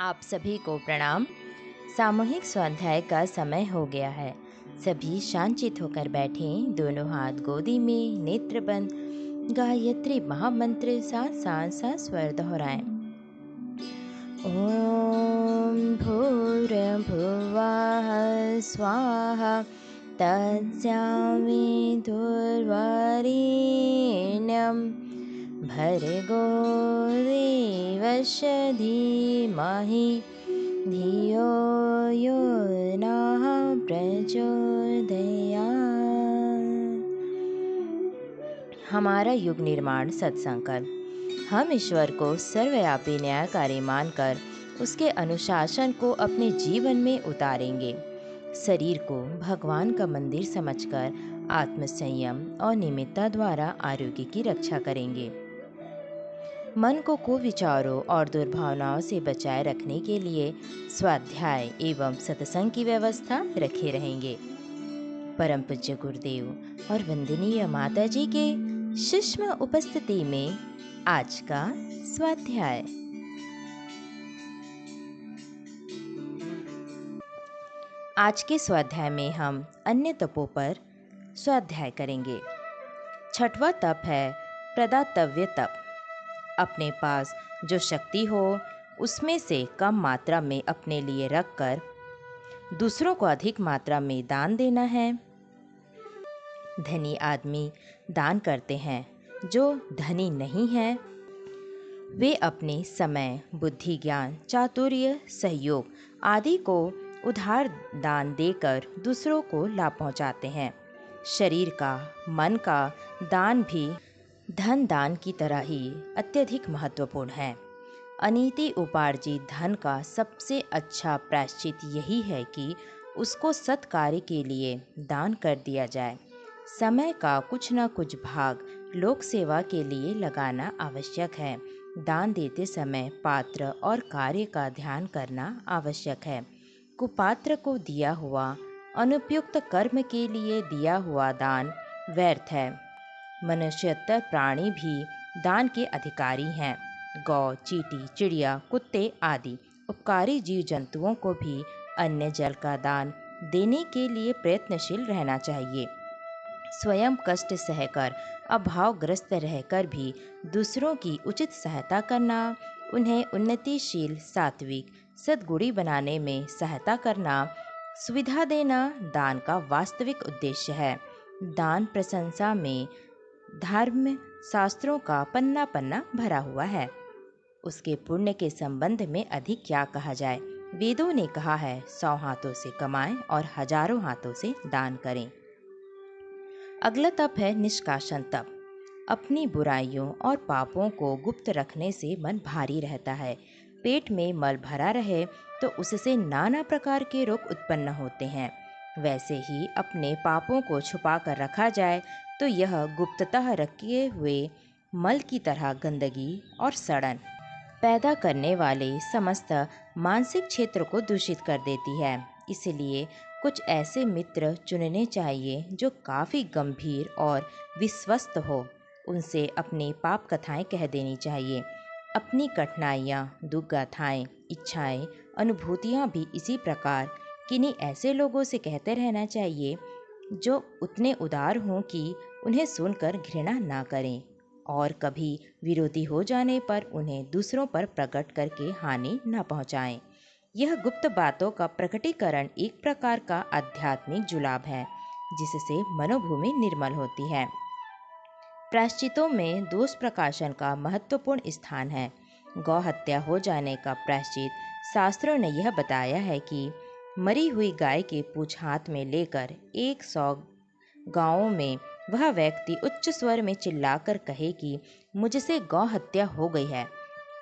आप सभी को प्रणाम। सामूहिक स्वाध्याय का समय हो गया है। सभी शांतचित होकर बैठें, दोनों हाथ गोदी में, नेत्र बंद। गायत्री महामंत्र साथ साथ साथ स्वर दोहराएं। ओम भूर्भुवः स्वाहा तत्सवितुर्वरेण्यं भर्गो देवस्य धीमहि धियो यो नः प्रचोदयात्। हमारा युग निर्माण सत्संकल्प। हम ईश्वर को सर्वव्यापी न्यायकारी मानकर उसके अनुशासन को अपने जीवन में उतारेंगे। शरीर को भगवान का मंदिर समझकर आत्मसंयम और निमित्ता द्वारा आरोग्य की रक्षा करेंगे। मन को कुविचारों और दुर्भावनाओं से बचाए रखने के लिए स्वाध्याय एवं सत्संग की व्यवस्था रखे रहेंगे। परम पूज्य गुरुदेव और वंदनीय माता जी के सूक्ष्म उपस्थिति में आज का स्वाध्याय। आज के स्वाध्याय में हम अन्य तपों पर स्वाध्याय करेंगे। छठवां तप है प्रदातव्य तप। अपने पास जो शक्ति हो उसमें से कम मात्रा में अपने लिए रखकर दूसरों को अधिक मात्रा में दान देना है। धनी आदमी दान करते हैं, जो धनी नहीं है वे अपने समय, बुद्धि, ज्ञान, चातुर्य, सहयोग आदि को उधार दान देकर दूसरों को लाभ पहुंचाते हैं। शरीर का, मन का दान भी धन दान की तरह ही अत्यधिक महत्वपूर्ण है। अनीति उपार्जित धन का सबसे अच्छा प्रायश्चित यही है कि उसको सत्कार्य के लिए दान कर दिया जाए। समय का कुछ न कुछ भाग लोक सेवा के लिए लगाना आवश्यक है। दान देते समय पात्र और कार्य का ध्यान करना आवश्यक है। कुपात्र को दिया हुआ अनुपयुक्त कर्म के लिए दिया हुआ दान व्यर्थ है। मनुष्यतर प्राणी भी दान के अधिकारी हैं। गौ, चींटी, चिड़िया, कुत्ते आदि उपकारी जीव जंतुओं को भी अन्न जल का दान देने के लिए प्रयत्नशील रहना चाहिए। स्वयं कष्ट सहकर, अभावग्रस्त रहकर भी दूसरों की उचित सहायता करना, उन्हें उन्नतिशील, सात्विक, सद्गुणी बनाने में सहायता करना, सुविधा देना दान का वास्तविक उद्देश्य है। दान प्रशंसा में धर्म शास्त्रों का पन्ना पन्ना भरा हुआ है। उसके पुण्य के संबंध में अधिक क्या कहा जाए। वेदों ने कहा है, 100 हाथों से कमाएं और हजारों हाथों से दान करें। अगला तप है निष्कासन तप। अपनी बुराइयों और पापों को गुप्त रखने से मन भारी रहता है। पेट में मल भरा रहे तो उससे नाना प्रकार के रोग उत्पन्न होते हैं। वैसे ही अपने पापों को छुपा कर रखा जाए तो यह गुप्ततः रखे हुए मल की तरह गंदगी और सड़न पैदा करने वाले समस्त मानसिक क्षेत्र को दूषित कर देती है। इसलिए कुछ ऐसे मित्र चुनने चाहिए जो काफ़ी गंभीर और विश्वस्त हो। उनसे अपनी पाप कथाएं कह देनी चाहिए। अपनी कठिनाइयाँ, दुख गाथाएं, इच्छाएं, अनुभूतियाँ भी इसी प्रकार किन्हीं ऐसे लोगों से कहते रहना चाहिए जो उतने उदार हों कि उन्हें सुनकर घृणा ना करें और कभी विरोधी हो जाने पर उन्हें दूसरों पर प्रकट करके हानि न पहुंचाएं। यह गुप्त बातों का प्रकटीकरण एक प्रकार का आध्यात्मिक जुलाब है, जिससे मनोभूमि निर्मल होती है। प्रायश्चितों में दोष प्रकाशन का महत्वपूर्ण स्थान है। गौ हत्या हो जाने का प्रायश्चित शास्त्रों ने यह बताया है कि मरी हुई गाय के पूंछ हाथ में लेकर 100 गांवों में वह व्यक्ति उच्च स्वर में चिल्लाकर कहे कि मुझसे गौ हत्या हो गई है।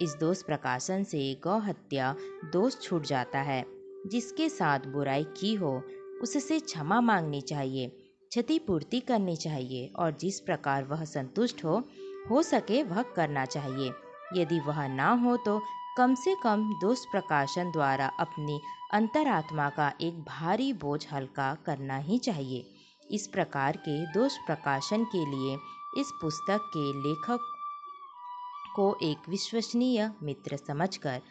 इस दोष प्रकाशन से गौ हत्या दोष छूट जाता है। जिसके साथ बुराई की हो उससे क्षमा मांगनी चाहिए, क्षतिपूर्ति करनी चाहिए और जिस प्रकार वह संतुष्ट हो सके वह करना चाहिए। यदि वह ना हो तो कम से कम दोष प्रकाशन द्वारा अपनी अंतरात्मा का एक भारी बोझ हल्का करना ही चाहिए। इस प्रकार के दोष प्रकाशन के लिए इस पुस्तक के लेखक को एक विश्वसनीय मित्र समझकर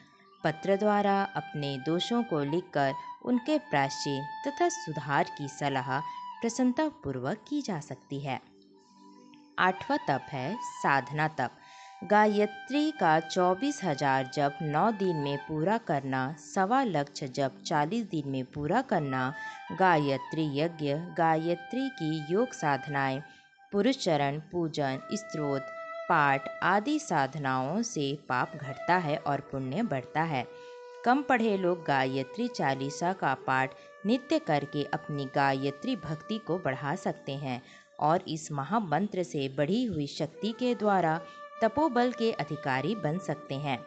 पत्र द्वारा अपने दोषों को लिखकर उनके प्रायश्चित तथा सुधार की सलाह प्रसन्नतापूर्वक की जा सकती है। 8वां तप है साधना तप। गायत्री का 24,000 जप 9 दिन में पूरा करना, 1.25 लाख जप 40 दिन में पूरा करना, गायत्री यज्ञ, गायत्री की योग साधनाएं, पुरुष चरण पूजन, स्तोत्र पाठ आदि साधनाओं से पाप घटता है और पुण्य बढ़ता है। कम पढ़े लोग गायत्री चालीसा का पाठ नित्य करके अपनी गायत्री भक्ति को बढ़ा सकते हैं और इस महामंत्र से बढ़ी हुई शक्ति के द्वारा तपोबल के अधिकारी बन सकते हैं।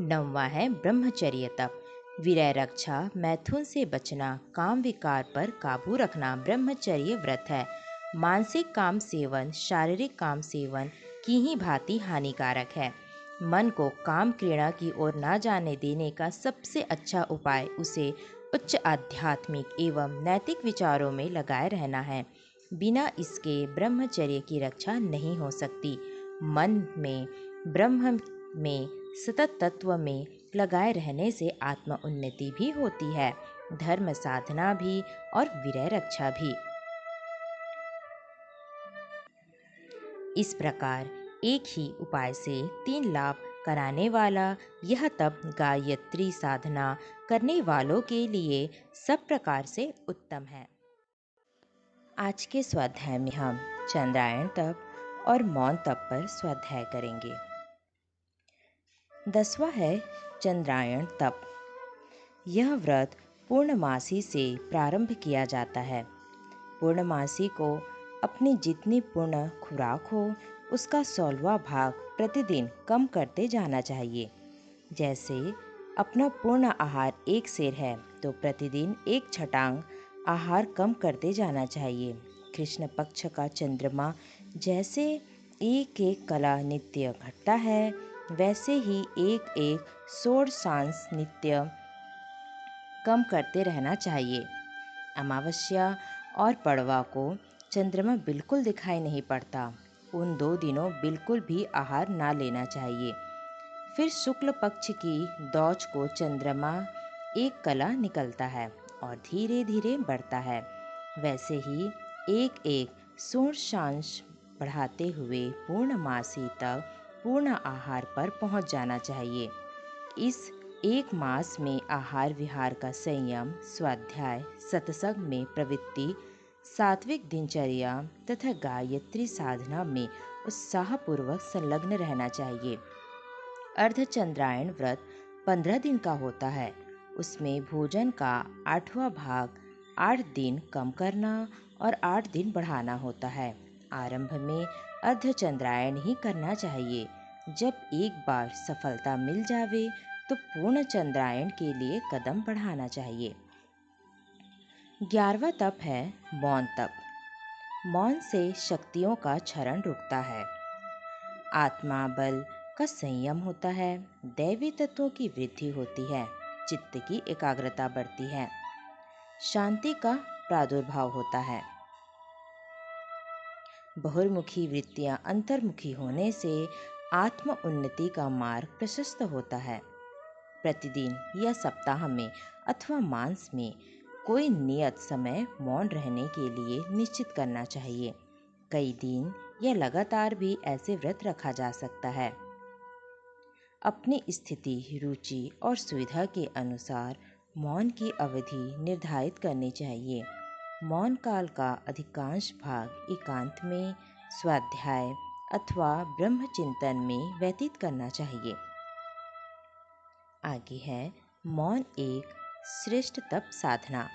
9वां है ब्रह्मचर्य तप। विरय रक्षा, मैथुन से बचना, काम विकार पर काबू रखना ब्रह्मचर्य व्रत है। मानसिक काम सेवन शारीरिक काम सेवन की ही भांति हानिकारक है। मन को काम क्रीड़ा की ओर न जाने देने का सबसे अच्छा उपाय उसे उच्च आध्यात्मिक एवं नैतिक विचारों में लगाए रहना है। बिना इसके ब्रह्मचर्य की रक्षा नहीं हो सकती। मन में ब्रह्म में सतत तत्व में लगाए रहने से आत्म उन्नति भी होती है, धर्म साधना भी और विरय रक्षा भी। इस प्रकार एक ही उपाय से 3 लाभ कराने वाला यह तप गायत्री साधना करने वालों के लिए सब प्रकार से उत्तम है। आज के स्वाध्याय में हम चंद्रायण तप और मौन तप पर स्वाध्याय करेंगे। 10वां है चंद्रायण तप। यह व्रत पूर्णमासी से प्रारंभ किया जाता है। पूर्णमासी को अपनी जितनी पूर्ण खुराक हो उसका 16वां भाग प्रतिदिन कम करते जाना चाहिए। जैसे अपना पूर्ण आहार 1 सेर है तो प्रतिदिन 1 छटांग आहार कम करते जाना चाहिए। कृष्ण पक्ष का चंद्रमा जैसे एक एक कला नित्य घटता है वैसे ही एक एक षोडशांश नित्य कम करते रहना चाहिए। अमावस्या और पड़वा को चंद्रमा बिल्कुल दिखाई नहीं पड़ता, उन 2 दिनों बिल्कुल भी आहार ना लेना चाहिए। फिर शुक्ल पक्ष की दौज को चंद्रमा एक कला निकलता है और धीरे धीरे बढ़ता है। वैसे ही एक एक षोडशांश बढ़ाते हुए पूर्णमासी तक पूर्ण आहार पर पहुंच जाना चाहिए। इस 1 मास में आहार विहार का संयम, स्वाध्याय, सत्संग में प्रवृत्ति, सात्विक दिनचर्या तथा गायत्री साधना में उत्साहपूर्वक संलग्न रहना चाहिए। अर्धचंद्रायण व्रत 15 दिन का होता है। उसमें भोजन का 8वां भाग 8 दिन कम करना और 8 दिन बढ़ाना होता है। आरंभ में अर्धचंद्रायण ही करना चाहिए। जब एक बार सफलता मिल जावे तो पूर्ण चंद्रायण के लिए कदम बढ़ाना चाहिए। 11वां तप है मौन तप। मौन से शक्तियों का क्षरण रुकता है, आत्मा बल का संयम होता है, दैवी तत्वों की वृद्धि होती है, चित्त की एकाग्रता बढ़ती है, शांति का प्रादुर्भाव होता है। बहुर्मुखी वृत्तियां अंतर्मुखी होने से आत्म उन्नति का मार्ग प्रशस्त होता है। प्रतिदिन या सप्ताह में अथवा मास में कोई नियत समय मौन रहने के लिए निश्चित करना चाहिए। कई दिन या लगातार भी ऐसे व्रत रखा जा सकता है। अपनी स्थिति, रुचि और सुविधा के अनुसार मौन की अवधि निर्धारित करनी चाहिए। मौन काल का अधिकांश भाग एकांत में, स्वाध्याय अथवा ब्रह्म चिंतन में व्यतीत करना चाहिए। आगे है मौन एक श्रेष्ठ तप साधना।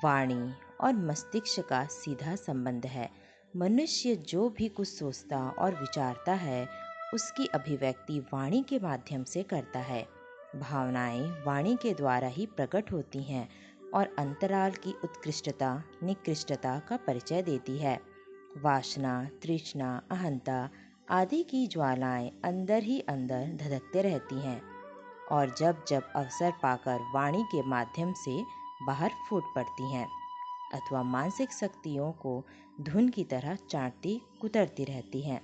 वाणी और मस्तिष्क का सीधा संबंध है। मनुष्य जो भी कुछ सोचता और विचारता है उसकी अभिव्यक्ति वाणी के माध्यम से करता है। भावनाएं वाणी के द्वारा ही प्रकट होती हैं और अंतराल की उत्कृष्टता निकृष्टता का परिचय देती है। वासना, तृष्णा, अहंता आदि की ज्वालाएं अंदर ही अंदर धधकते रहती हैं और जब जब अवसर पाकर वाणी के माध्यम से बाहर फूट पड़ती हैं अथवा मानसिक शक्तियों को धुन की तरह चाटती कुतरती रहती हैं।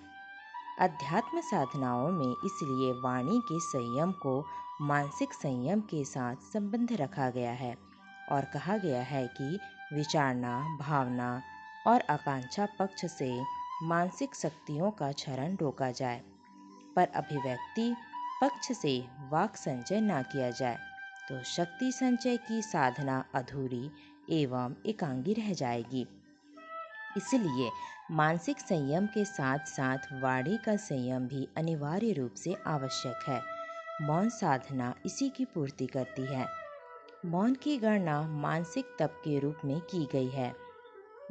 अध्यात्म साधनाओं में इसलिए वाणी के संयम को मानसिक संयम के साथ संबंध रखा गया है और कहा गया है कि विचारना, भावना और आकांक्षा पक्ष से मानसिक शक्तियों का क्षरण रोका जाए, पर अभिव्यक्ति पक्ष से वाक संचय ना किया जाए तो शक्ति संचय की साधना अधूरी एवं एकांगी रह जाएगी। इसलिए मानसिक संयम के साथ साथ वाणी का संयम भी अनिवार्य रूप से आवश्यक है। मौन साधना इसी की पूर्ति करती है। मौन की गणना मानसिक तप के रूप में की गई है।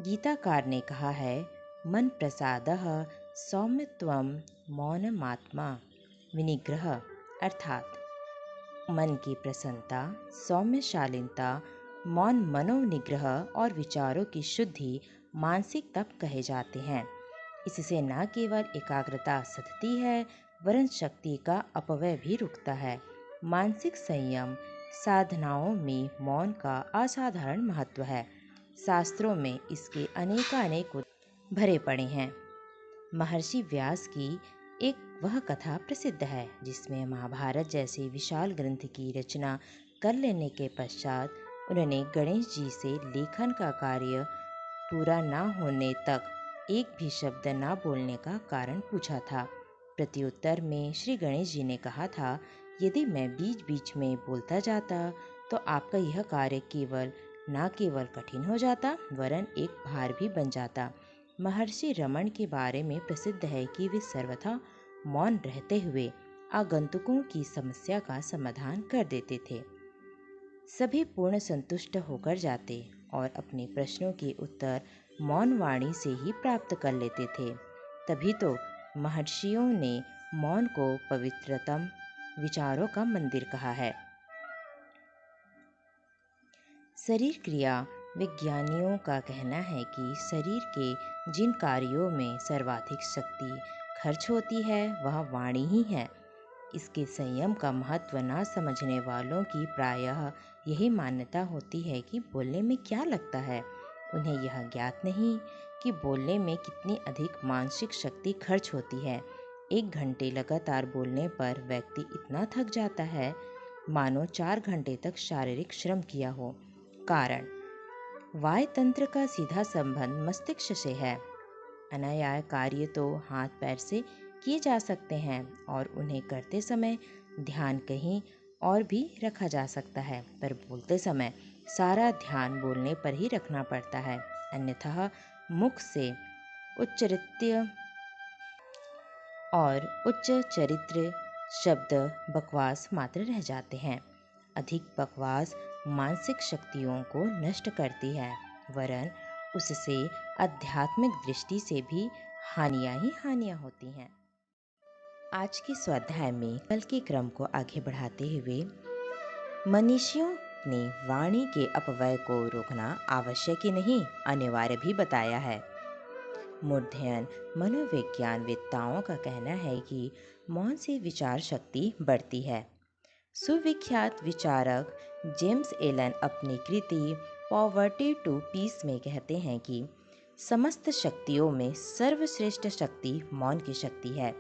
गीताकार ने कहा है, मन प्रसादः सौम्यत्वम मौनमात्मा विनिग्रह, अर्थात मन की प्रसन्नता, सौम्यशालीनता, मौन मनोनिग्रह और विचारों की शुद्धि मानसिक तप कहे जाते हैं। इससे न केवल एकाग्रता सधती है वरन शक्ति का अपव्यय भी रुकता है। मानसिक संयम साधनाओं में मौन का असाधारण महत्व है। शास्त्रों में इसके अनेकानेक भरे पड़े हैं। महर्षि व्यास की एक वह कथा प्रसिद्ध है जिसमें महाभारत जैसे विशाल ग्रंथ की रचना कर लेने के पश्चात उन्होंने गणेश जी से लेखन का कार्य पूरा न होने तक एक भी शब्द न बोलने का कारण पूछा था। प्रत्युत्तर में श्री गणेश जी ने कहा था, यदि मैं बीच बीच में बोलता जाता तो आपका यह कार्य न केवल कठिन हो जाता वरन एक भार भी बन जाता। महर्षि रमण के बारे में प्रसिद्ध है कि वे सर्वथा मौन रहते हुए आगंतुकों की समस्या का समाधान कर देते थे। सभी पूर्ण संतुष्ट होकर जाते और अपने प्रश्नों के उत्तर मौन वाणी से ही प्राप्त कर लेते थे। तभी तो महर्षियों ने मौन को पवित्रतम विचारों का मंदिर कहा है। शरीर क्रिया विज्ञानियों का कहना है कि शरीर के जिन कार्यों में सर्वाधिक शक्ति खर्च होती है वह वाणी ही है। इसके संयम का महत्व न समझने वालों की प्रायः यही मान्यता होती है कि बोलने में क्या लगता है। उन्हें यह ज्ञात नहीं कि बोलने में कितनी अधिक मानसिक शक्ति खर्च होती है। 1 घंटे लगातार बोलने पर व्यक्ति इतना थक जाता है मानो 4 घंटे तक शारीरिक श्रम किया हो। कारण, वाय तंत्र का सीधा संबंध मस्तिष्क से है। अनायास कार्य तो हाथ पैर से किए जा सकते हैं और उन्हें करते समय ध्यान कहीं और भी रखा जा सकता है, पर बोलते समय सारा ध्यान बोलने पर ही रखना पड़ता है, अन्यथा मुख से उच्च चरित्र शब्द बकवास मात्र रह जाते हैं। अधिक बकवास मानसिक शक्तियों को नष्ट करती है वरन उससे आध्यात्मिक दृष्टि से भी हानियां होती हैं। आज के स्वाध्याय में कल के क्रम को आगे बढ़ाते हुए मनीषियों ने वाणी के अपव्यय को रोकना आवश्यक ही नहीं अनिवार्य भी बताया है। मूर्धन्य मनोविज्ञानवेत्ताओं का कहना है कि मौन से विचार शक्ति बढ़ती है। सुविख्यात विचारक जेम्स एलन अपनी कृति पॉवर्टी टू पीस में कहते हैं कि समस्त शक्तियों में सर्वश्रेष्ठ शक्ति मौन की शक्ति है।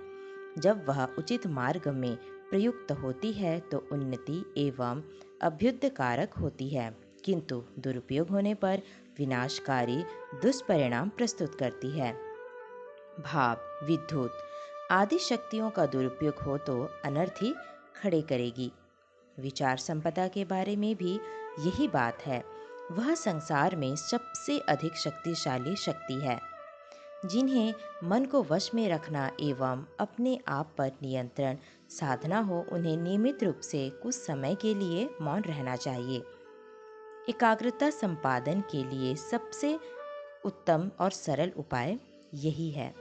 जब वह उचित मार्ग में प्रयुक्त होती है तो उन्नति एवं अभ्युदयकारक होती है, किंतु दुरुपयोग होने पर विनाशकारी दुष्परिणाम प्रस्तुत करती है। भाव, विद्युत आदि शक्तियों का दुरुपयोग हो तो अनर्थ ही खड़े करेगी। विचार संपदा के बारे में भी यही बात है। वह संसार में सबसे अधिक शक्तिशाली शक्ति है। जिन्हें मन को वश में रखना एवं अपने आप पर नियंत्रण साधना हो, उन्हें नियमित रूप से कुछ समय के लिए मौन रहना चाहिए। एकाग्रता संपादन के लिए सबसे उत्तम और सरल उपाय यही है।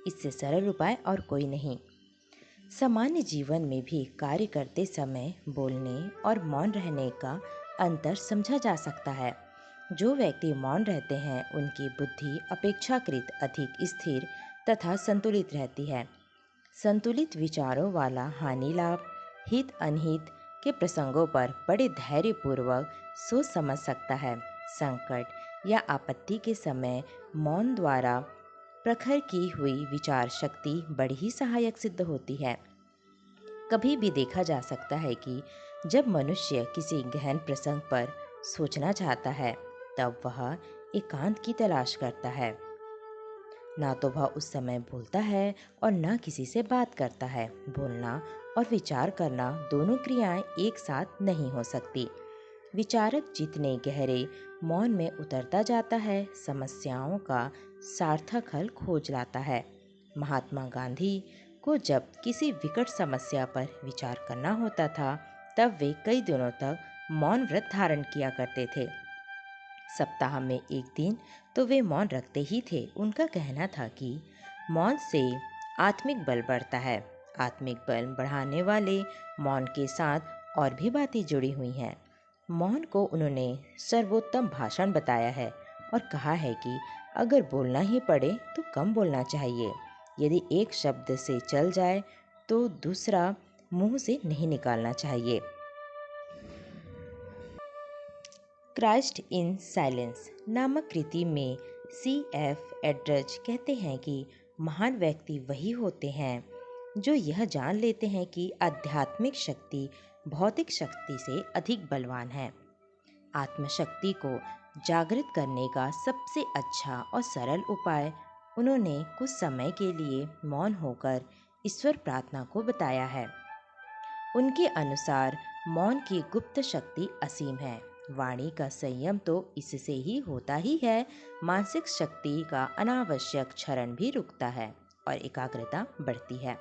इससे सरल उपाय और कोई नहीं। सामान्य जीवन में भी कार्य करते समय बोलने और मौन रहने का अंतर समझा जा सकता है। जो व्यक्ति मौन रहते हैं उनकी बुद्धि अपेक्षाकृत अधिक स्थिर तथा संतुलित रहती है। संतुलित विचारों वाला हानि लाभ, हित अनहित के प्रसंगों पर बड़े धैर्यपूर्वक सोच समझ सकता है। संकट या आपत्ति के समय मौन द्वारा प्रखर की हुई विचार शक्ति बड़ी ही सहायक सिद्ध होती है। कभी भी देखा जा सकता है कि जब मनुष्य किसी गहन प्रसंग पर सोचना चाहता है, तब वह एकांत की तलाश करता है। ना तो वह उस समय बोलता है और ना किसी से बात करता है। बोलना और विचार करना दोनों क्रियाएं एक साथ नहीं हो सकती। विचारक जितने गहरे मौन में उतरता जाता है, समस्याओं का सार्थक हल खोज लाता है। महात्मा गांधी को जब किसी विकट समस्या पर विचार करना होता था, तब वे कई दिनों तक मौन व्रत धारण किया करते थे। सप्ताह में एक दिन तो वे मौन रखते ही थे। उनका कहना था कि मौन से आत्मिक बल बढ़ता है। आत्मिक बल बढ़ाने वाले मौन के साथ और भी बातें जुड़ी हुई हैं। मौन को उन्होंने सर्वोत्तम भाषण बताया है और कहा है कि अगर बोलना ही पड़े तो कम बोलना चाहिए। यदि एक शब्द से चल जाए तो दूसरा मुंह से नहीं निकालना चाहिए। क्राइस्ट इन साइलेंस नामक कृति में C.F. एड्रज कहते हैं कि महान व्यक्ति वही होते हैं जो यह जान लेते हैं कि आध्यात्मिक शक्ति भौतिक शक्ति से अधिक बलवान है। आत्मशक्ति को जागृत करने का सबसे अच्छा और सरल उपाय उन्होंने कुछ समय के लिए मौन होकर ईश्वर प्रार्थना को बताया है। उनके अनुसार मौन की गुप्त शक्ति असीम है। वाणी का संयम तो इससे ही होता ही है। मानसिक शक्ति का अनावश्यक क्षरण भी रुकता है और एकाग्रता बढ़ती है।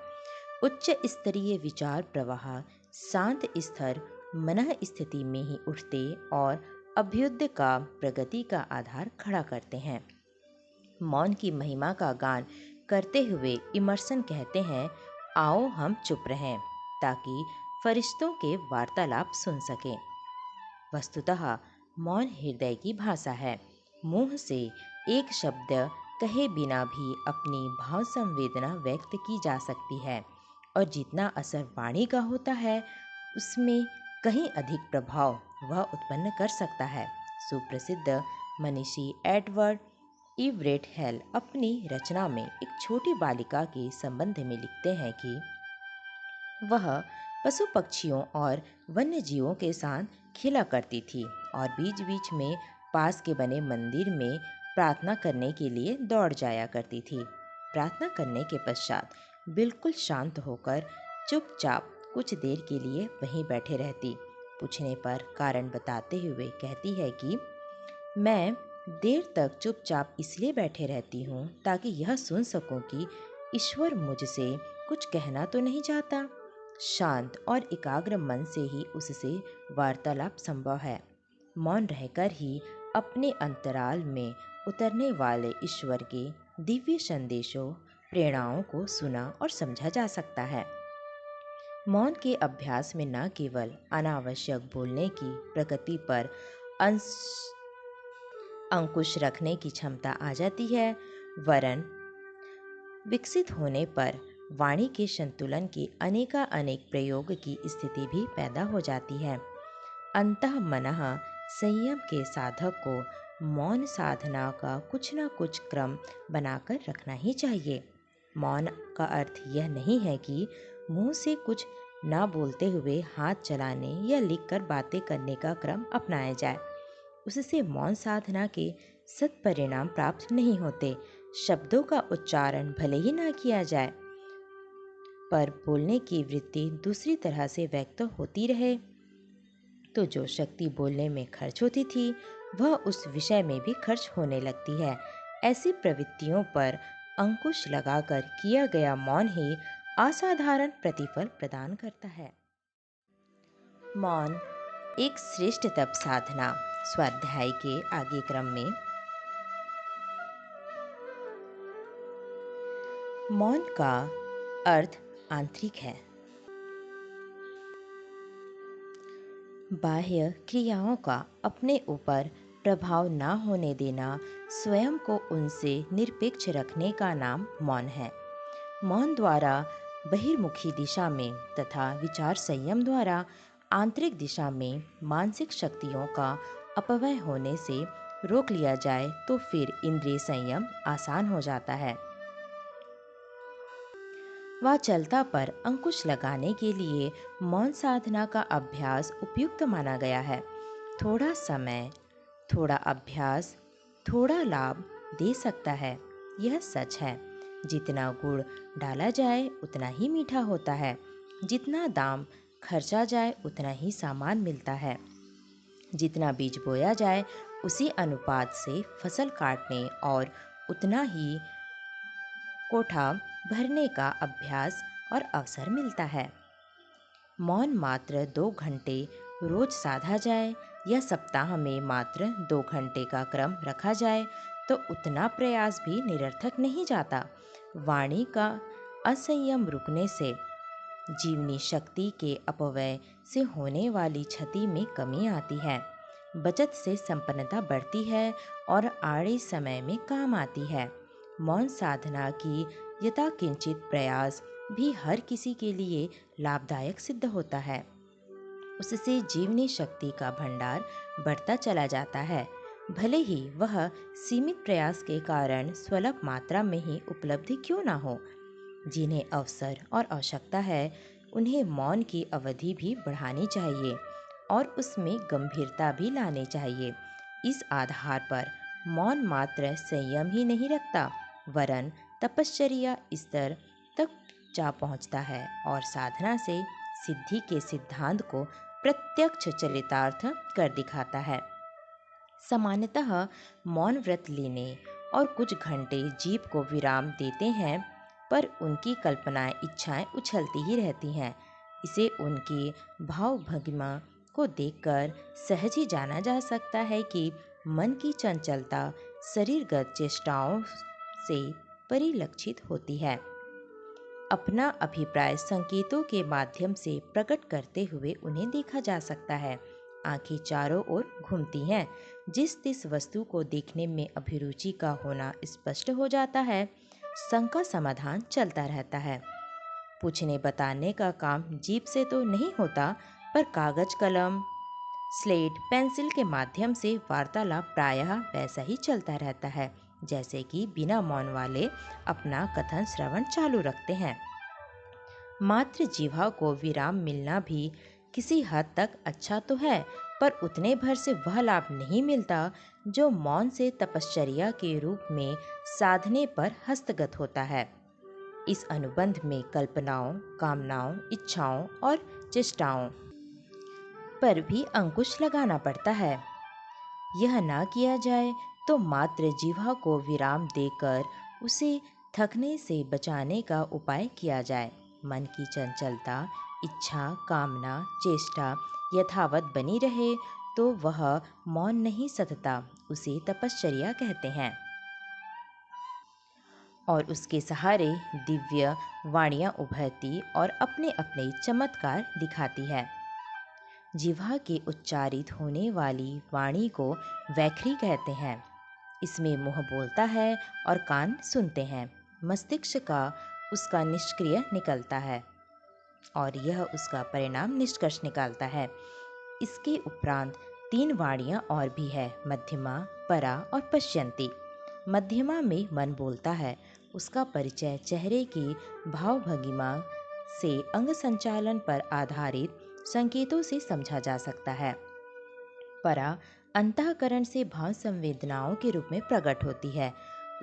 उच्च स्तरीय विचार प्रवाह शांत स्थिर मनः स्थिति में ही उठते और अभ्युदय का प्रगति का आधार खड़ा करते हैं। मौन की महिमा का गान करते हुए इमर्सन कहते हैं, आओ हम चुप रहें ताकि फरिश्तों के वार्तालाप सुन सकें। वस्तुतः मौन हृदय की भाषा है। मुंह से एक शब्द कहे बिना भी अपनी भाव संवेदना व्यक्त की जा सकती है और जितना असर वाणी का होता है उसमें कहीं अधिक प्रभाव वह उत्पन्न कर सकता है। सुप्रसिद्ध मनीषी एडवर्ड इवरेट हेल अपनी रचना में एक छोटी बालिका के संबंध में लिखते हैं कि वह पशु पक्षियों और वन्य जीवों के साथ खेला करती थी और बीच बीच में पास के बने मंदिर में प्रार्थना करने के लिए दौड़ जाया करती थी। प्रार्थना करने के पश्चात बिल्कुल शांत होकर चुपचाप कुछ देर के लिए वहीं बैठे रहती। पूछने पर कारण बताते हुए कहती है कि मैं देर तक चुपचाप इसलिए बैठे रहती हूँ ताकि यह सुन सकूं कि ईश्वर मुझसे कुछ कहना तो नहीं चाहता। शांत और एकाग्र मन से ही उससे वार्तालाप संभव है। मौन रहकर ही अपने अंतराल में उतरने वाले ईश्वर के दिव्य संदेशों प्रेरणाओं को सुना और समझा जा सकता है। मौन के अभ्यास में न केवल अनावश्यक बोलने की प्रकृति पर अंकुश रखने की क्षमता आ जाती है, वरन विकसित होने पर वाणी के संतुलन के अनेक प्रयोग की स्थिति भी पैदा हो जाती है। अंतः मनः संयम के साधक को मौन साधना का कुछ न कुछ क्रम बनाकर रखना ही चाहिए। मौन का अर्थ यह नहीं है कि मुंह से कुछ ना बोलते हुए हाथ चलाने या लिखकर बातें करने का क्रम अपनाया जाए। उससे मौन साधना के सत्परिणाम प्राप्त नहीं होते। शब्दों का उच्चारण भले ही ना किया जाए, पर बोलने की वृत्ति दूसरी तरह से व्यक्त होती रहे, तो जो शक्ति बोलने में खर्च होती थी वह उस विषय में भी खर्च होने लगती है। ऐसी प्रवृत्तियों पर अंकुश लगाकर किया गया मौन ही असाधारण प्रतिफल प्रदान करता है। मौन एक श्रेष्ठ तप साधना। स्वाध्याय के आगे क्रम में मौन का अर्थ आंतरिक है। बाह्य क्रियाओं का अपने ऊपर प्रभाव न होने देना, स्वयं को उनसे निरपेक्ष रखने का नाम मौन है। मौन द्वारा बहिर्मुखी दिशा में तथा विचार संयम द्वारा आंतरिक दिशा में मानसिक शक्तियों का अपव्यय होने से रोक लिया जाए तो फिर इंद्रिय संयम आसान हो जाता है। वाचालता पर अंकुश लगाने के लिए मौन साधना का अभ्यास उपयुक्त माना गया है। थोड़ा समय, थोड़ा अभ्यास, थोड़ा लाभ दे सकता है, यह सच है। जितना गुड़ डाला जाए उतना ही मीठा होता है, जितना दाम खर्चा जाए उतना ही सामान मिलता है। जितना बीज बोया जाए उसी अनुपात से फसल काटने और उतना ही कोठा भरने का अभ्यास और अवसर मिलता है। मौन मात्र 2 घंटे रोज साधा जाए या सप्ताह में मात्र 2 घंटे का क्रम रखा जाए तो उतना प्रयास भी निरर्थक नहीं जाता। वाणी का असंयम रुकने से जीवनी शक्ति के अपव्यय से होने वाली क्षति में कमी आती है। बचत से संपन्नता बढ़ती है और आड़े समय में काम आती है। मौन साधना की यथाकिंचित प्रयास भी हर किसी के लिए लाभदायक सिद्ध होता है। उससे जीवनी शक्ति का भंडार बढ़ता चला जाता है, भले ही वह सीमित प्रयास के कारण स्वल्प मात्रा में ही उपलब्धि क्यों ना हो। जिन्हें अवसर और आवश्यकता है उन्हें मौन की अवधि भी बढ़ानी चाहिए और उसमें गंभीरता भी लानी चाहिए। इस आधार पर मौन मात्र संयम ही नहीं रखता, वरन तपश्चर्या स्तर तक जा पहुंचता है और साधना से सिद्धि के सिद्धांत को प्रत्यक्ष चरितार्थ कर दिखाता है। सामान्यतः मौन व्रत लेने और कुछ घंटे जीभ को विराम देते हैं, पर उनकी कल्पनाएं इच्छाएं उछलती ही रहती हैं। इसे उनकी भावभंगिमा को देखकर सहज ही जाना जा सकता है कि मन की चंचलता शरीरगत चेष्टाओं से परिलक्षित होती है। अपना अभिप्राय संकेतों के माध्यम से प्रकट करते हुए उन्हें देखा जा सकता है। आंखें चारों ओर घूमती हैं, जिस तिस वस्तु को देखने में अभिरुचि का होना स्पष्ट हो जाता है। संग का समाधान चलता रहता है। पूछने बताने का काम जीभ से तो नहीं होता, पर कागज कलम, स्लेट, पेंसिल के माध्यम से वार्तालाप प्रायः वैसा ही चलता रहता है जैसे कि बिना मौन वाले अपना कथन श्रवण चालू रखते हैं। मात्र जिह्वा को विराम मिलना भी किसी हद तक अच्छा तो है, पर उतने भर से वह लाभ नहीं मिलता जो मौन से तपश्चर्या के रूप में साधने पर हस्तगत होता है। इस अनुबंध में कल्पनाओं, कामनाओं, इच्छाओं और चेष्टाओं पर भी अंकुश लगाना पड़ता है। यह ना किया जाए तो मात्र जिह्वा को विराम देकर उसे थकने से बचाने का उपाय किया जाए। मन की चंचलता, इच्छा, कामना, चेष्टा यथावत बनी रहे तो वह मौन नहीं सतता, उसे तपश्चर्या कहते हैं। और उसके सहारे दिव्य वाणियाँ उभरती और अपने अपने चमत्कार दिखाती है। जिह्वा के उच्चारित होने वाली वाणी को वैखरी कहते हैं। इसमें मुंह बोलता है और कान सुनते हैं। मस्तिष्क का उसका निष्क्रिय निकलता है और यह उसका परिणाम निष्कर्ष निकालता है। इसके उपरांत 3 वाणियाँ और भी है, मध्यमा, परा और पश्यन्ती। मध्यमा में मन बोलता है। उसका परिचय चेहरे की भावभंगिमा से अंग संचालन पर आधारित संकेतों से समझा जा सकता है। परा अंतःकरण से भाव संवेदनाओं के रूप में प्रकट होती है।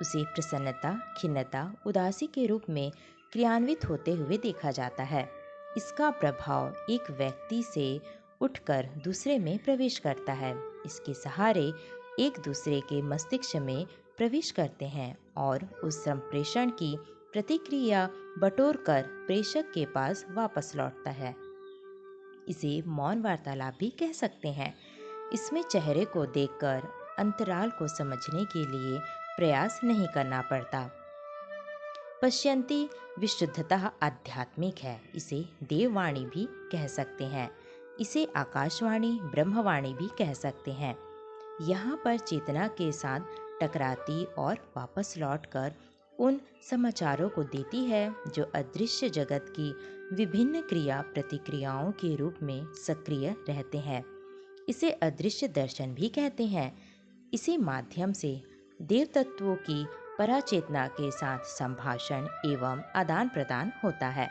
उसे प्रसन्नता, खिन्नता, उदासी के रूप में क्रियान्वित होते हुए देखा जाता है। इसका प्रभाव एक व्यक्ति से उठकर दूसरे में प्रवेश करता है। इसके सहारे एक दूसरे के मस्तिष्क में प्रवेश करते हैं और उस संप्रेषण की प्रतिक्रिया बटोरकर प्रेषक के पास वापस लौटता है। इसे मौन वार्तालाप भी कह सकते हैं। इसमें चेहरे को देखकर अंतराल को समझने के लिए प्रयास नहीं करना पड़ता। पश्यन्ती विशुद्धतः आध्यात्मिक है। इसे देववाणी भी कह सकते हैं। इसे आकाशवाणी, ब्रह्मवाणी भी कह सकते हैं। यहाँ पर चेतना के साथ टकराती और वापस लौटकर उन समाचारों को देती है जो अदृश्य जगत की विभिन्न क्रिया प्रतिक्रियाओं के रूप में सक्रिय रहते हैं। इसे अदृश्य दर्शन भी कहते हैं। इसी माध्यम से देव तत्वों की पराचेतना के साथ संभाषण एवं आदान प्रदान होता है।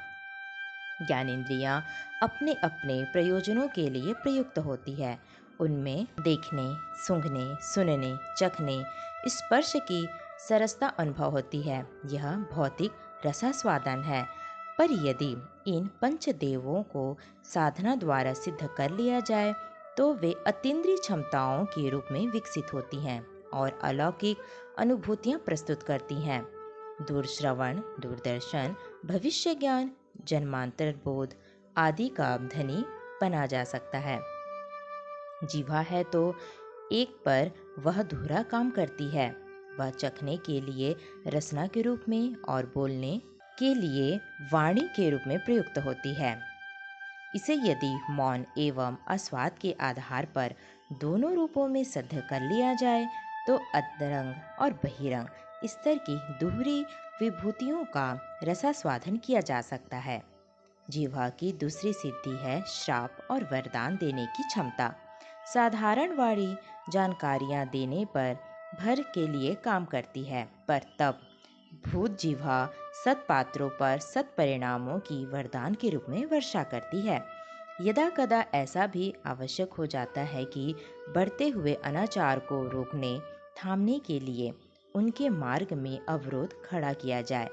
ज्ञानेंद्रियां अपने अपने प्रयोजनों के लिए प्रयुक्त होती है। उनमें देखने, सूंघने, सुनने, चखने, स्पर्श की सरसता अनुभव होती है। यह भौतिक रसास्वादन है। पर यदि इन पंचदेवों को साधना द्वारा सिद्ध कर लिया जाए तो वे अतीन्द्रिय क्षमताओं के रूप में विकसित होती हैं और अलौकिक अनुभूतियां प्रस्तुत करती हैं। दूरश्रवण, दूरदर्शन, भविष्य ज्ञान, जन्मांतर बोध आदि का धनी बना जा सकता है। जीवा है तो एक पर वह दोहरा काम करती है। वह चखने के लिए रसना के रूप में और बोलने के लिए वाणी के रूप में प्रयुक्त होती है। इसे यदि मौन एवं आस्वाद के आधार पर दोनों रूपों में सिद्ध कर लिया जाए तो अन्तरंग और बहिरंग स्तर की दोहरी विभूतियों का रसास्वादन किया जा सकता है। जीवा की दूसरी सिद्धि है श्राप और वरदान देने की क्षमता। साधारण वाणी जानकारियां देने पर भर के लिए काम करती है, पर तब भूत जीवा सत्पात्रों पर सत्परिणामों की वरदान के रूप में वर्षा करती है। यदा कदा ऐसा भी आवश्यक हो जाता है कि बढ़ते हुए अनाचार को रोकने थामने के लिए उनके मार्ग में अवरोध खड़ा किया जाए।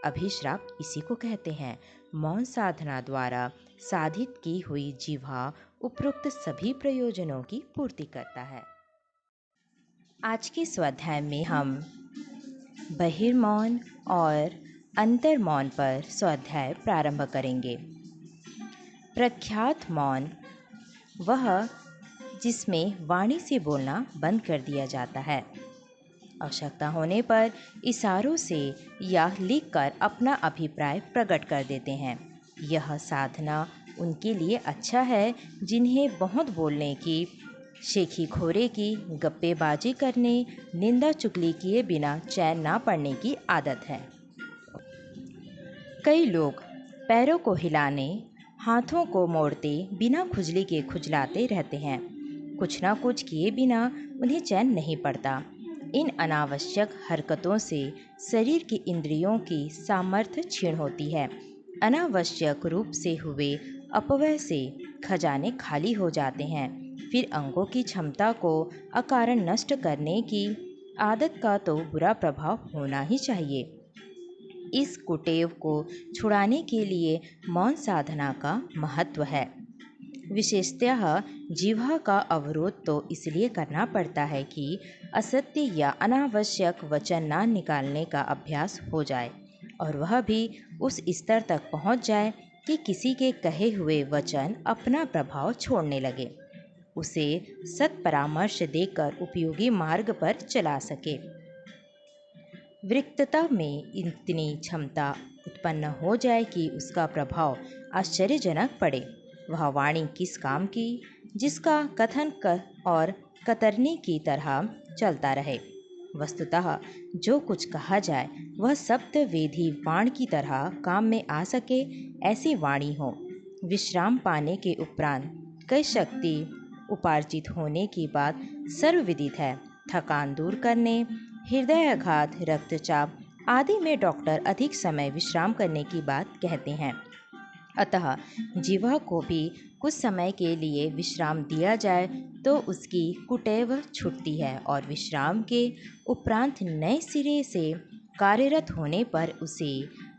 अभिश्राप इसी को कहते हैं। मौन साधना द्वारा साधित की हुई जिह्वा उपरोक्त सभी प्रयोजनों की पूर्ति करता है। आज के स्वाध्याय में हम बहिर्मौन और अंतर्मौन पर स्वाध्याय प्रारंभ करेंगे। प्रख्यात मौन वह जिसमें वाणी से बोलना बंद कर दिया जाता है। आवश्यकता होने पर इशारों से या लिखकर अपना अभिप्राय प्रकट कर देते हैं। यह साधना उनके लिए अच्छा है जिन्हें बहुत बोलने की, शेखी खोरे की, गप्पेबाजी करने, निंदा चुगली किए बिना चैन ना पड़ने की आदत है। कई लोग पैरों को हिलाने, हाथों को मोड़ते बिना खुजली के खुजलाते रहते हैं। कुछ ना कुछ किए बिना उन्हें चैन नहीं पड़ता। इन अनावश्यक हरकतों से शरीर की इंद्रियों की सामर्थ्य क्षीण होती है। अनावश्यक रूप से हुए अपव्यय से खजाने खाली हो जाते हैं। फिर अंगों की क्षमता को अकारण नष्ट करने की आदत का तो बुरा प्रभाव होना ही चाहिए। इस कुटेव को छुड़ाने के लिए मौन साधना का महत्व है। विशेषतः जिह्वा का अवरोध तो इसलिए करना पड़ता है कि असत्य या अनावश्यक वचन ना निकालने का अभ्यास हो जाए और वह भी उस स्तर तक पहुंच जाए कि किसी के कहे हुए वचन अपना प्रभाव छोड़ने लगे, उसे सत्परामर्श देकर उपयोगी मार्ग पर चला सके। वक्तृता में इतनी क्षमता उत्पन्न हो जाए कि उसका प्रभाव आश्चर्यजनक पड़े। वह वाणी किस काम की, जिसका कथन और कतरनी की तरह चलता रहे। वस्तुतः जो कुछ कहा जाए वह शब्द वेदी बाण की तरह काम में आ सके, ऐसी वाणी हो। विश्राम पाने के उपरांत कई शक्ति उपार्जित होने की बात सर्वविदित है। थकान दूर करने, हृदयाघात, रक्तचाप आदि में डॉक्टर अधिक समय विश्राम करने की बात कहते हैं। अतः जिह्वा को भी कुछ समय के लिए विश्राम दिया जाए तो उसकी कुटेव छूटती है और विश्राम के उपरांत नए सिरे से कार्यरत होने पर उसे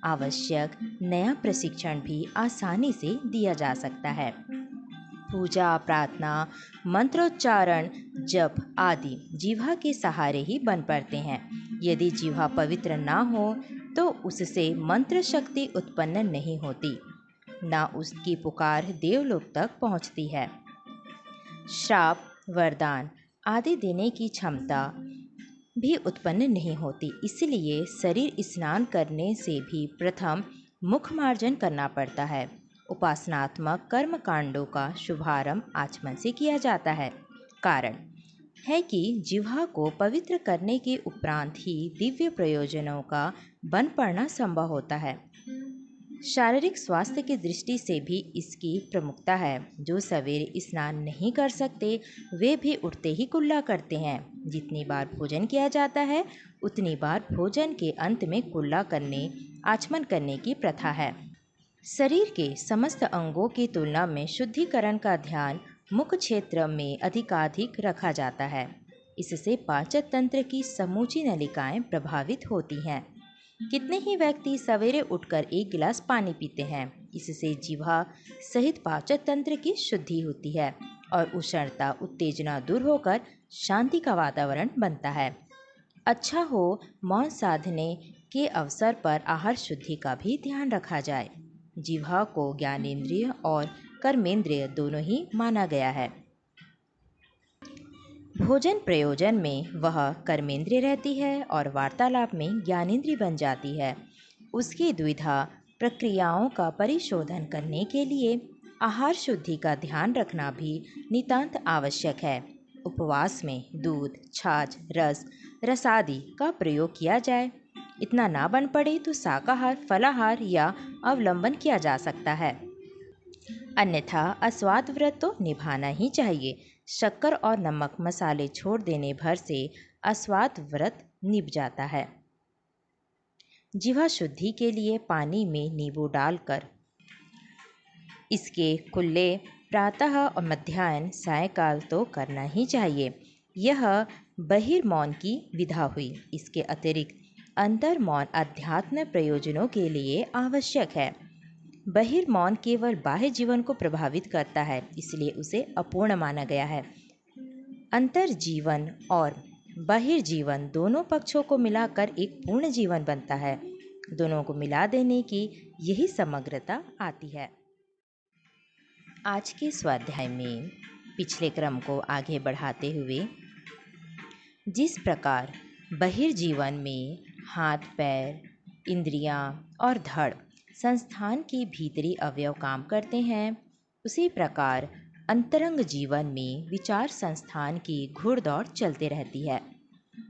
आवश्यक नया प्रशिक्षण भी आसानी से दिया जा सकता है। पूजा, प्रार्थना, मंत्रोच्चारण, जप आदि जिह्वा के सहारे ही बन पड़ते हैं। यदि जिह्वा पवित्र ना हो तो उससे मंत्र शक्ति उत्पन्न नहीं होती, ना उसकी पुकार देवलोक तक पहुंचती है। श्राप, वरदान आदि देने की क्षमता भी उत्पन्न नहीं होती। इसलिए शरीर स्नान करने से भी प्रथम मुख मार्जन करना पड़ता है। उपासनात्मक कर्म कांडों का शुभारंभ आचमन से किया जाता है। कारण है कि जिह्वा को पवित्र करने के उपरांत ही दिव्य प्रयोजनों का बन पड़ना संभव होता है। शारीरिक स्वास्थ्य की दृष्टि से भी इसकी प्रमुखता है। जो सवेरे स्नान नहीं कर सकते वे भी उठते ही कुल्ला करते हैं। जितनी बार भोजन किया जाता है उतनी बार भोजन के अंत में कुल्ला करने, आचमन करने की प्रथा है। शरीर के समस्त अंगों की तुलना में शुद्धिकरण का ध्यान मुख क्षेत्र में अधिकाधिक रखा जाता है। इससे पाचन तंत्र की समूची नलिकाएं प्रभावित होती हैं। कितने ही व्यक्ति सवेरे उठकर एक गिलास पानी पीते हैं। इससे जिह्वा सहित पाचन तंत्र की शुद्धि होती है और उष्णता उत्तेजना दूर होकर शांति का वातावरण बनता है। अच्छा हो मौन साधने के अवसर पर आहार शुद्धि का भी ध्यान रखा जाए। जिह्वा को ज्ञानेंद्रिय और कर्मेंद्रिय दोनों ही माना गया है। भोजन प्रयोजन में वह कर्मेंद्रिय रहती है और वार्तालाप में ज्ञानेंद्रिय बन जाती है। उसकी द्विधा प्रक्रियाओं का परिशोधन करने के लिए आहार शुद्धि का ध्यान रखना भी नितांत आवश्यक है। उपवास में दूध, छाछ, रसादि का प्रयोग किया जाए। इतना ना बन पड़े तो शाकाहार, फलाहार या अवलंबन किया जा सकता है। अन्यथा अस्वाद व्रत तो निभाना ही चाहिए। शक्कर और नमक मसाले छोड़ देने भर से अस्वाद व्रत निभ जाता है। जिह्वा शुद्धि के लिए पानी में नींबू डालकर इसके कुल्ले प्रातः और मध्याह्न सायंकाल तो करना ही चाहिए। यह बहिर्मौन की विधा हुई। इसके अतिरिक्त अंतर्मौन अध्यात्म प्रयोजनों के लिए आवश्यक है। बहिर्मौन केवल बाह्य जीवन को प्रभावित करता है, इसलिए उसे अपूर्ण माना गया है। अंतर्जीवन और बहिर्जीवन दोनों पक्षों को मिलाकर एक पूर्ण जीवन बनता है। दोनों को मिला देने की यही समग्रता आती है। आज के स्वाध्याय में पिछले क्रम को आगे बढ़ाते हुए जिस प्रकार बहिर्जीवन में हाथ, पैर, इंद्रियां और धड़ संस्थान के भीतरी अवयव काम करते हैं, उसी प्रकार अंतरंग जीवन में विचार संस्थान की घुड़दौड़ चलती रहती है।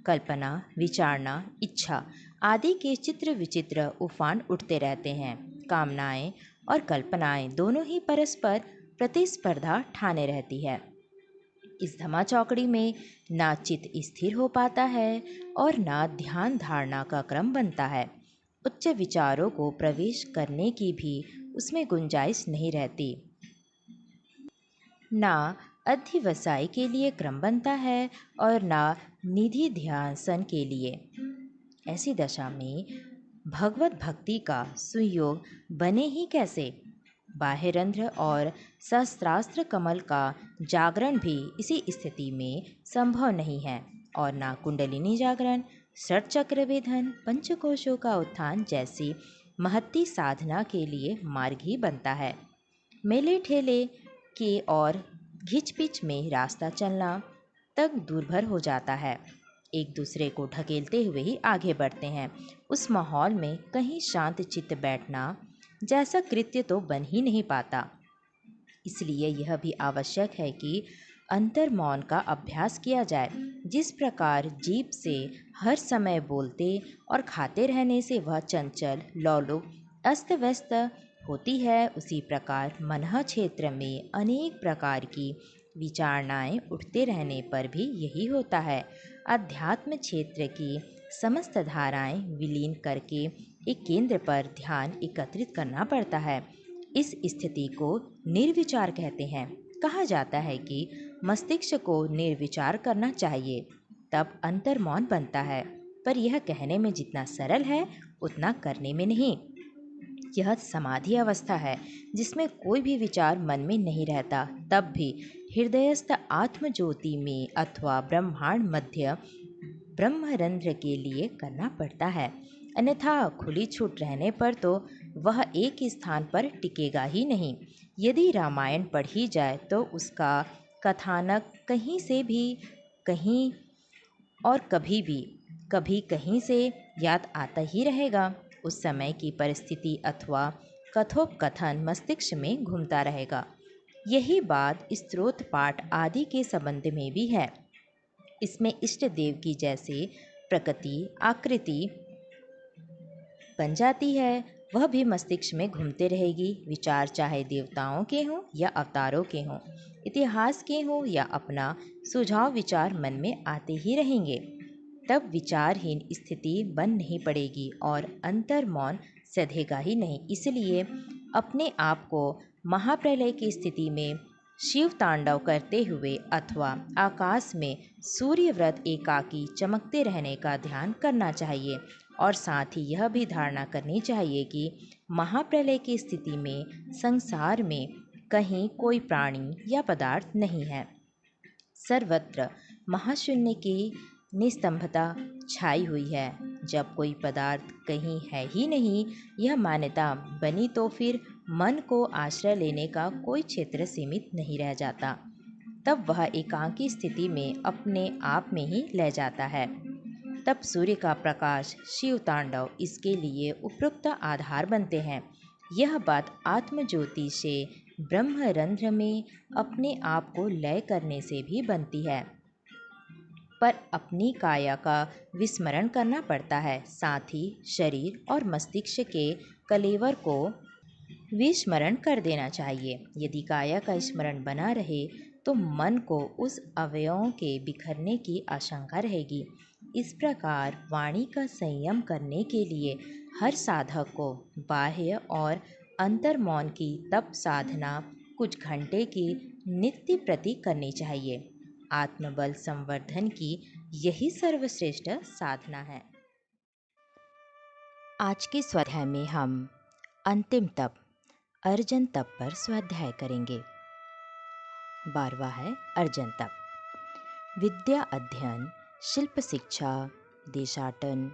कल्पना, विचारना, इच्छा आदि के चित्र विचित्र उफान उठते रहते हैं। कामनाएं और कल्पनाएं दोनों ही परस्पर प्रतिस्पर्धा ठाने रहती है। इस धमा चौकड़ी में ना चित्त स्थिर हो पाता है और ना ध्यान धारणा का क्रम बनता है। उच्च विचारों को प्रवेश करने की भी उसमें गुंजाइश नहीं रहती। ना अध्यवसाय के लिए क्रम बनता है और ना निधि ध्यान के लिए। ऐसी दशा में भगवत भक्ति का सुयोग बने ही कैसे? बाह्यरंध्र और सहस्त्रास्त्र कमल का जागरण भी इसी स्थिति में संभव नहीं है और ना कुंडलिनी जागरण, षट चक्र वेधन, पंचकोशों का उत्थान जैसी महत्ती साधना के लिए मार्ग ही बनता है। मेले ठेले के और घिचपिच में रास्ता चलना तक दूरभर हो जाता है। एक दूसरे को ढकेलते हुए ही आगे बढ़ते हैं। उस माहौल में कहीं शांत चित्त बैठना जैसा कृत्य तो बन ही नहीं पाता। इसलिए यह भी आवश्यक है कि अंतर्मौन का अभ्यास किया जाए। जिस प्रकार जीभ से हर समय बोलते और खाते रहने से वह चंचल, लौलुक, अस्त व्यस्त होती है, उसी प्रकार मनः क्षेत्र में अनेक प्रकार की विचारणाएं उठते रहने पर भी यही होता है। अध्यात्म क्षेत्र की समस्त धाराएं विलीन करके एक केंद्र पर ध्यान एकत्रित करना पड़ता है। इस स्थिति को निर्विचार कहते हैं। कहा जाता है कि मस्तिष्क को निर्विचार करना चाहिए, तब अंतर्मौन बनता है। पर यह कहने में जितना सरल है उतना करने में नहीं। यह समाधि अवस्था है जिसमें कोई भी विचार मन में नहीं रहता। तब भी हृदयस्थ आत्मज्योति में अथवा ब्रह्मांड मध्य ब्रह्मरंध्र के लिए करना पड़ता है। अन्यथा खुली छूट रहने पर तो वह एक स्थान पर टिकेगा ही नहीं। यदि रामायण पढ़ी जाए तो उसका कथानक कहीं से भी कहीं और कभी कहीं से याद आता ही रहेगा। उस समय की परिस्थिति अथवा कथोपकथन मस्तिष्क में घूमता रहेगा। यही बात स्त्रोत पाठ आदि के संबंध में भी है। इसमें इष्ट देव की जैसे प्रकृति आकृति बन जाती है, वह भी मस्तिष्क में घूमते रहेगी। विचार चाहे देवताओं के हों या अवतारों के हों, इतिहास के हों या अपना सुझाव विचार मन में आते ही रहेंगे। तब विचारहीन स्थिति बन नहीं पड़ेगी और अंतर मौन सधेगा ही नहीं। इसलिए अपने आप को महाप्रलय की स्थिति में शिव तांडव करते हुए अथवा आकाश में सूर्यव्रत एकाकी चमकते रहने का ध्यान करना चाहिए। और साथ ही यह भी धारणा करनी चाहिए कि महाप्रलय की स्थिति में संसार में कहीं कोई प्राणी या पदार्थ नहीं है। सर्वत्र महाशून्य की निस्तंभता छाई हुई है। जब कोई पदार्थ कहीं है ही नहीं, यह मान्यता बनी, तो फिर मन को आश्रय लेने का कोई क्षेत्र सीमित नहीं रह जाता। तब वह एकांकी स्थिति में अपने आप में ही लय जाता है। तब सूर्य का प्रकाश, शिव तांडव इसके लिए उपयुक्त आधार बनते हैं। यह बात आत्मज्योति से ब्रह्मरंध्र में अपने आप को लय करने से भी बनती है, पर अपनी काया का विस्मरण करना पड़ता है। साथ ही शरीर और मस्तिष्क के कलेवर को विस्मरण कर देना चाहिए। यदि काया का स्मरण बना रहे तो मन को उस अवयवों के बिखरने की आशंका रहेगी। इस प्रकार वाणी का संयम करने के लिए हर साधक को बाह्य और अंतर्मौन की तप साधना कुछ घंटे की नित्य प्रति करनी चाहिए। आत्मबल संवर्धन की यही सर्वश्रेष्ठ साधना है। आज के स्वाध्याय में हम अंतिम तप अर्जन तप पर स्वाध्याय करेंगे। 12वां है अर्जन तप। विद्या अध्ययन, शिल्प शिक्षा, देशाटन,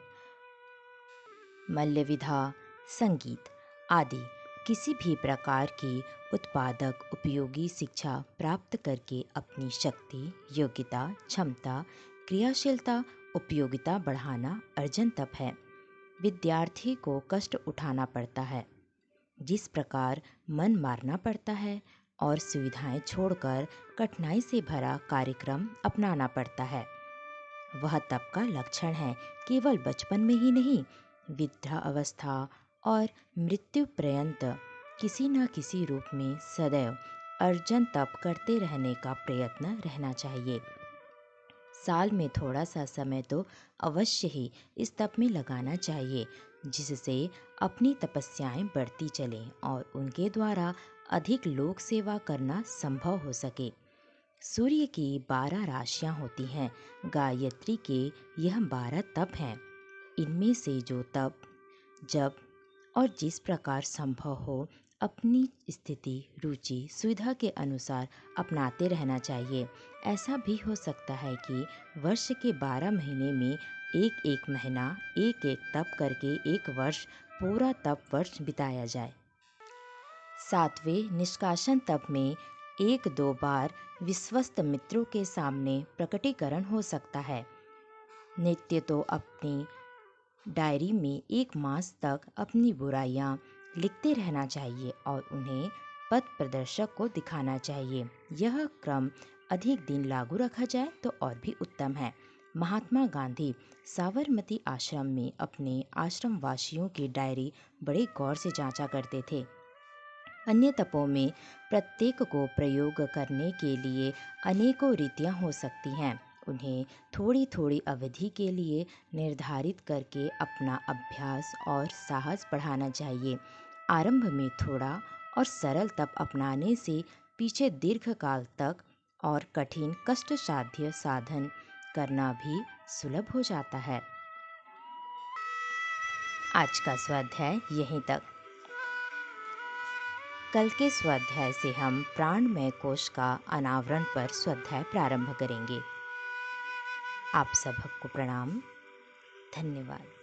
मल्ल विधा, संगीत आदि किसी भी प्रकार की उत्पादक उपयोगी शिक्षा प्राप्त करके अपनी शक्ति, योग्यता, क्षमता, क्रियाशीलता, उपयोगिता बढ़ाना अर्जन तप है। विद्यार्थी को कष्ट उठाना पड़ता है, जिस प्रकार मन मारना पड़ता है और सुविधाएं छोड़कर कठिनाई से भरा कार्यक्रम अपनाना पड़ता है। वह तप का लक्षण है। केवल बचपन में ही नहीं, वृद्धा अवस्था और मृत्यु पर्यंत किसी न किसी रूप में सदैव अर्जन तप करते रहने का प्रयत्न रहना चाहिए। साल में थोड़ा सा समय तो अवश्य ही इस तप में लगाना चाहिए, जिससे अपनी तपस्याएं बढ़ती चलें और उनके द्वारा अधिक लोक सेवा करना संभव हो सके। सूर्य की 12 राशियां होती हैं। गायत्री के यह 12 तप हैं। इनमें से जो तप जब और जिस प्रकार संभव हो अपनी स्थिति, रुचि, सुविधा के अनुसार अपनाते रहना चाहिए। ऐसा भी हो सकता है कि वर्ष के 12 महीने में एक एक महीना एक एक तप करके एक वर्ष पूरा तप वर्ष बिताया जाए। 7वें निष्कासन तप में 1-2 बार विश्वस्त मित्रों के सामने प्रकटीकरण हो सकता है। नित्य तो अपनी डायरी में 1 मास तक अपनी बुराइयां लिखते रहना चाहिए और उन्हें पथ प्रदर्शक को दिखाना चाहिए। यह क्रम अधिक दिन लागू रखा जाए तो और भी उत्तम है। महात्मा गांधी साबरमती आश्रम में अपने आश्रम वासियों की डायरी बड़े गौर से जांचा करते थे। अन्य तपों में प्रत्येक को प्रयोग करने के लिए अनेकों रीतियां हो सकती हैं। उन्हें थोड़ी थोड़ी अवधि के लिए निर्धारित करके अपना अभ्यास और साहस बढ़ाना चाहिए। आरंभ में थोड़ा और सरल तप अपनाने से पीछे दीर्घकाल तक और कठिन कष्ट साध्य साधन करना भी सुलभ हो जाता है। आज का स्वाध्याय यहीं तक। कल के स्वाध्याय से हम प्राणमय कोश का अनावरण पर स्वाध्याय प्रारंभ करेंगे। आप सबको प्रणाम। धन्यवाद।